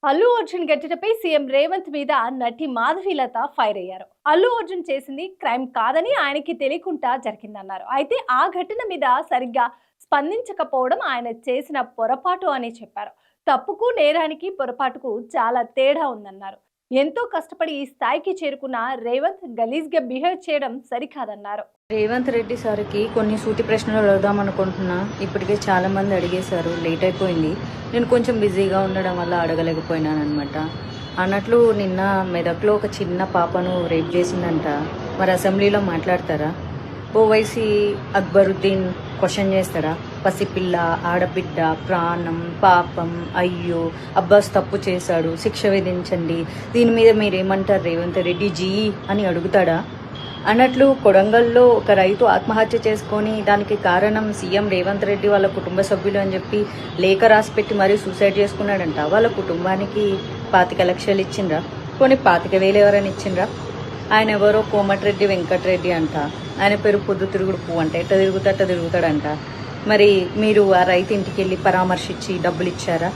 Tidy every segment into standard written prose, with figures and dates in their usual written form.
అల్లు అర్జున్ ఘటనపై సీఎం రేవంత్ మీద నటి మాధవీలత ఫైర్ అయ్యారు. అల్లు అర్జున్ చేసింది క్రైమ్ కాదని ఆయనకి తెలియకుండా జరిగిందన్నారు. అయితే ఆ ఘటన మీద సరిగ్గా స్పందించకపోవడం ఆయన చేసిన పొరపాటు అని చెప్పారు. తప్పుకు నేరానికి పొరపాటుకు చాలా తేడా ఉందన్నారు. ఎంతో కష్టపడి ఈ స్థాయికి చేరుకున్న రేవంత్ గలీజ్గా బిహేవ్ చేయడం సరికాదన్నారు. రేవంత్ రెడ్డి సార్కి కొన్ని సూటి ప్రశ్నలు అడుగుదాం అనుకుంటున్నా. ఇప్పటికే చాలా మంది అడిగేశారు, లేట్ అయిపోయింది. నేను కొంచెం బిజీగా ఉండడం వల్ల అడగలేకపోయినాను అనమాట. అన్నట్లు నిన్న మెదక్లో ఒక చిన్న పాపను రేప్ చేసిందంట. మరి అసెంబ్లీలో మాట్లాడతారా? ఓవైసీ అక్బరుద్దీన్ క్వశ్చన్ చేస్తాడా? పసిపిల్ల, ఆడబిడ్డ, ప్రాణం, పాపం, అయ్యో అబ్బాస్ తప్పు చేశాడు, శిక్ష విధించండి, దీని మీద మీరేమంటారు రేవంత్ రెడ్డి జీ అని అడుగుతాడా? అన్నట్లు కొడంగల్లో ఒక రైతు ఆత్మహత్య చేసుకొని దానికి కారణం సీఎం రేవంత్ రెడ్డి వాళ్ళ కుటుంబ సభ్యులు అని చెప్పి లేఖ రాసి పెట్టి మరీ సూసైడ్ చేసుకున్నాడంట. వాళ్ళ కుటుంబానికి 25 లక్షలు ఇచ్చిండ్రా? కొన్ని 25,000 ఎవరైనా ఇచ్చిండ్రా? ఆయన ఎవరో కోమటిరెడ్డి వెంకటరెడ్డి అంట. ఆయన పేరు పొద్దు తిరుగుడు పువ్వు అంట. ఎట్ట తిరుగుతాడంట. మరి మీరు ఆ రైతు ఇంటికి వెళ్ళి పరామర్శించి డబ్బులు ఇచ్చారా?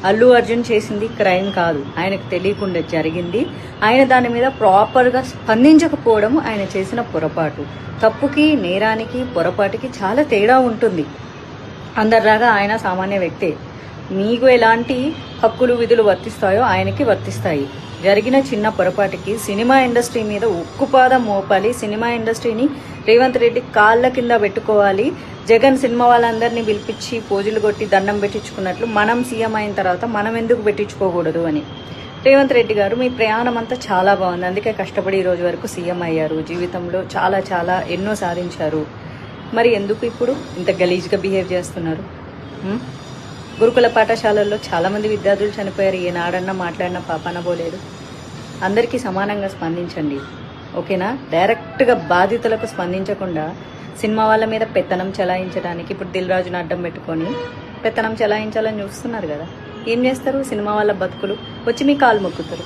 అల్లు అర్జున్ చేసింది క్రైమ్ కాదు, ఆయనకు తెలియకుండా జరిగింది. ఆయన దాని మీద ప్రాపర్గా స్పందించకపోవడం ఆయన చేసిన పొరపాటు. తప్పుకి, నేరానికి, పొరపాటుకి చాలా తేడా ఉంటుంది. అందరిలాగా ఆయన సామాన్య వ్యక్తే. మీకు ఎలాంటి హక్కులు విధులు వర్తిస్తాయో ఆయనకి వర్తిస్తాయి. జరిగిన చిన్న పొరపాటుకి సినిమా ఇండస్ట్రీ మీద ఉక్కుపాదం మోపాలి. సినిమా ఇండస్ట్రీని రేవంత్ రెడ్డి కాళ్ళ కింద పెట్టుకోవాలి. జగన్ సినిమా వాళ్ళందరినీ పిలిపించి పోజులు కొట్టి దండం పెట్టించుకున్నట్లు మనం సీఎం అయిన తర్వాత మనం ఎందుకు పెట్టించుకోకూడదు అని. రేవంత్ రెడ్డి గారు, మీ ప్రయాణం అంతా చాలా బాగుంది, అందుకే కష్టపడి ఈ రోజు వరకు సీఎం అయ్యారు. జీవితంలో చాలా చాలా ఎన్నో సాధించారు. మరి ఎందుకు ఇప్పుడు ఇంత గలీజ్గా బిహేవ్ చేస్తున్నారు? గురుకుల పాఠశాలల్లో చాలామంది విద్యార్థులు చనిపోయారు. ఏనాడన్నా మాట్లాడినా పాపాన పోలేదు. అందరికీ సమానంగా స్పందించండి, ఓకేనా? డైరెక్ట్గా బాధితులకు స్పందించకుండా సినిమా వాళ్ళ మీద పెత్తనం చెలాయించడానికి ఇప్పుడు దిల్ రాజును అడ్డం పెట్టుకొని పెత్తనం చెలాయించాలని చూస్తున్నారు కదా. ఏం చేస్తారు? సినిమా వాళ్ళ బతుకులు వచ్చి మీ కాలు మొక్కుతారు.